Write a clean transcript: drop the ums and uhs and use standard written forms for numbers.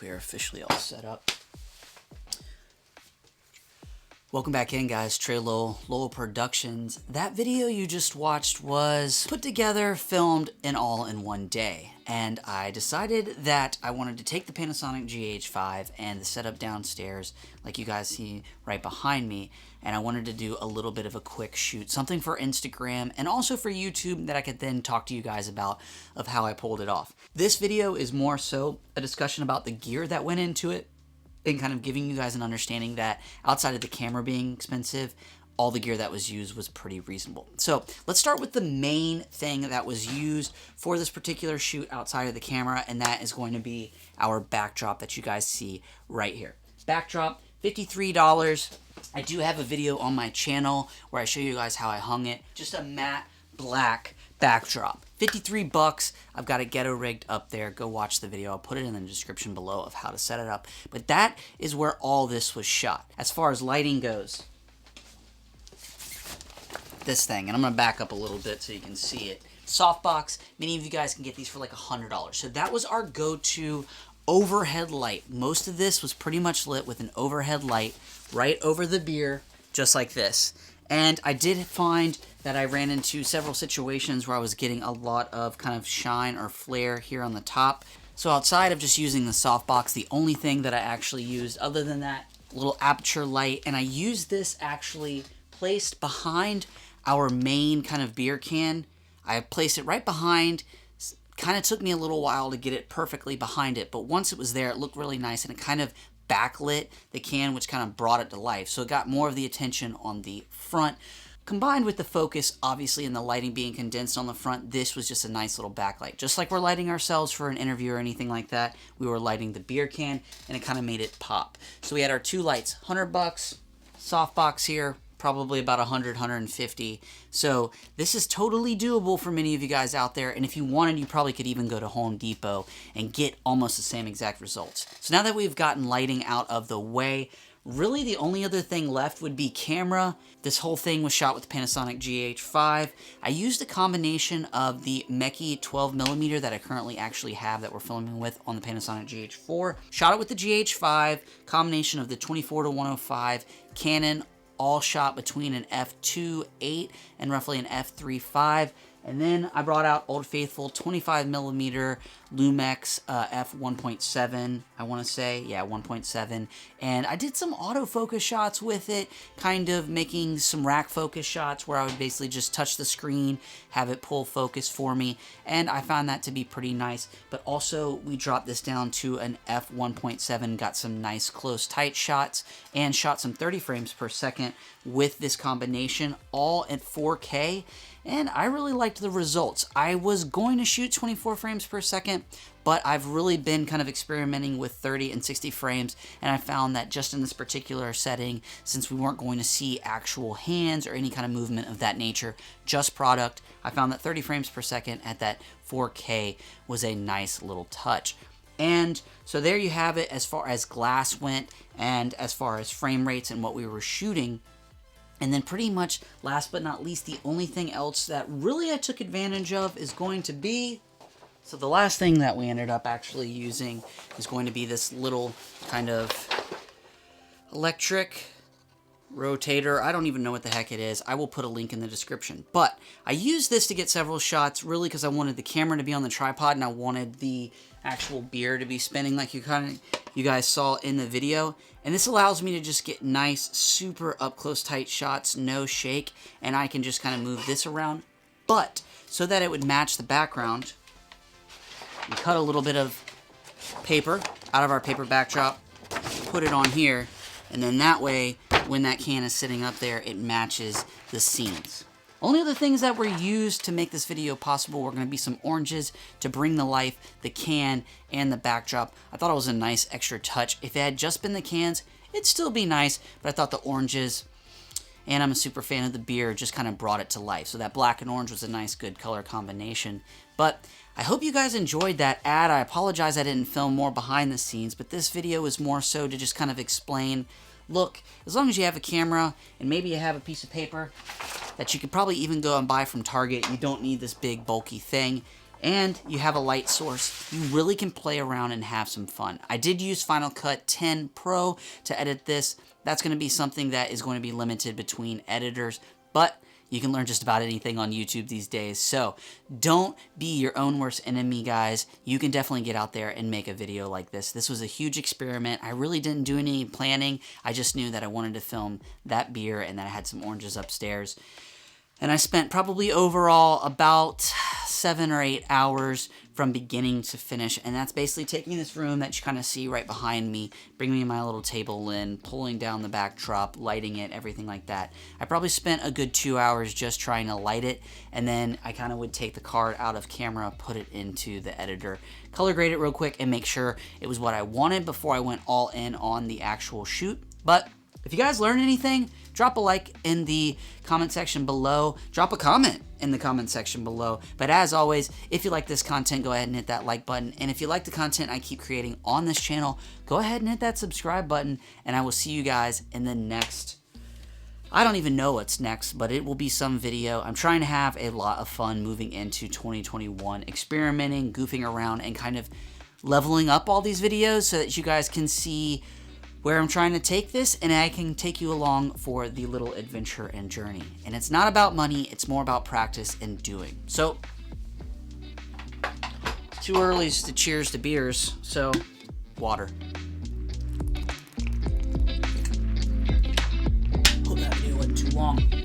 we are officially all set up. Welcome back in, guys. Trey Lowell Productions. That video you just watched was put together, filmed, and all in one day. And I decided that I wanted to take the Panasonic GH5 and the setup downstairs, like you guys see right behind me, and I wanted to do a little bit of a quick shoot, something for Instagram and also for YouTube that I could then talk to you guys about of how I pulled it off. This video is more so a discussion about the gear that went into it, and kind of giving you guys an understanding that outside of the camera being expensive, all the gear that was used was pretty reasonable. So let's start with the main thing that was used for this particular shoot outside of the camera, and that is going to be our backdrop that you guys see right here. Backdrop, $53. I do have a video on my channel where I show you guys how I hung it. Just a matte black backdrop. 53 bucks. I've got it ghetto rigged up there. Go watch the video. I'll put it in the description below of how to set it up. But that is where all this was shot. As far as lighting goes, this thing, and I'm going to back up a little bit so you can see it. Softbox. Many of you guys can get these for like $100. So that was our go-to overhead light. Most of this was pretty much lit with an overhead light right over the beer, just like this. And I did find that I ran into several situations where I was getting a lot of kind of shine or flare here on the top. So outside of just using the softbox, the only thing that I actually used other than that little aperture light, and I used this actually placed behind our main kind of beer can. I placed it right behind. Kind of took me a little while to get it perfectly behind it, but once it was there, it looked really nice, and it kind of backlit the can, which kind of brought it to life. So it got more of the attention on the front. Combined with the focus, obviously, and the lighting being condensed on the front, this was just a nice little backlight. Just like we're lighting ourselves for an interview or anything like that, we were lighting the beer can, and it kind of made it pop. So we had our two lights, 100 bucks, softbox here, probably about 100, 150. So this is totally doable for many of you guys out there, and if you wanted, you probably could even go to Home Depot and get almost the same exact results. So now that we've gotten lighting out of the way, really the only other thing left would be camera. This whole thing was shot with the Panasonic GH5. I used a combination of the Meki 12mm that I currently actually have that we're filming with on the Panasonic GH4. Shot it with the GH5, combination of the 24-105 Canon, all shot between an f2.8 and roughly an f3.5. And then I brought out Old Faithful 25mm Lumix f1.7, I want to say. Yeah, 1.7. And I did some autofocus shots with it, kind of making some rack focus shots where I would basically just touch the screen, have it pull focus for me. And I found that to be pretty nice. But also, we dropped this down to an f1.7, got some nice close tight shots, and shot some 30 frames per second with this combination, all at 4K. And I really liked the results. I was going to shoot 24 frames per second, but I've really been kind of experimenting with 30 and 60 frames, and I found that just in this particular setting, since we weren't going to see actual hands or any kind of movement of that nature, just product, I found that 30 frames per second at that 4K was a nice little touch. And so there you have it as far as glass went and as far as frame rates and what we were shooting. And then pretty much, last but not least, the only thing else that really I took advantage of is going to be, so the last thing that we ended up actually using is going to be this little kind of electric rotator. I don't even know what the heck it is. I will put a link in the description. But I used this to get several shots, really because I wanted the camera to be on the tripod and I wanted the actual beer to be spinning like you guys saw in the video. And this allows me to just get nice, super up close tight shots, no shake, and I can just kind of move this around. But so that it would match the background, we cut a little bit of paper out of our paper backdrop, put it on here, and then that way, when that can is sitting up there, it matches the scenes. Only other things that were used to make this video possible were going to be some oranges to bring to life the can and the backdrop. I thought it was a nice extra touch. If it had just been the cans, it'd still be nice, but I thought the oranges, and I'm a super fan of the beer, just kind of brought it to life. So that black and orange was a nice, good color combination. But I hope you guys enjoyed that ad. I apologize I didn't film more behind the scenes, but this video is more so to just kind of explain, look, as long as you have a camera and maybe you have a piece of paper that you could probably even go and buy from Target, you don't need this big bulky thing, and you have a light source. You really can play around and have some fun. I did use Final Cut 10 Pro to edit this. That's going to be something that is going to be limited between editors, but you can learn just about anything on YouTube these days. So don't be your own worst enemy, guys. You can definitely get out there and make a video like this. This was a huge experiment. I really didn't do any planning. I just knew that I wanted to film that beer and that I had some oranges upstairs. And I spent probably overall about 7 or 8 hours from beginning to finish. And that's basically taking this room that you kind of see right behind me, bringing my little table in, pulling down the backdrop, lighting it, everything like that. I probably spent a good 2 hours just trying to light it. And then I kind of would take the card out of camera, put it into the editor, color grade it real quick, and make sure it was what I wanted before I went all in on the actual shoot. But if you guys learned anything, drop a like in the comment section below. Drop a comment in the comment section below. But as always, if you like this content, go ahead and hit that like button. And if you like the content I keep creating on this channel, go ahead and hit that subscribe button. And I will see you guys in the next, I don't even know what's next, but it will be some video. I'm trying to have a lot of fun moving into 2021, experimenting, goofing around, and kind of leveling up all these videos so that you guys can see where I'm trying to take this, and I can take you along for the little adventure and journey. And it's not about money, it's more about practice and doing. So, too early to cheers to beers, so water. Hope that video wasn't too long.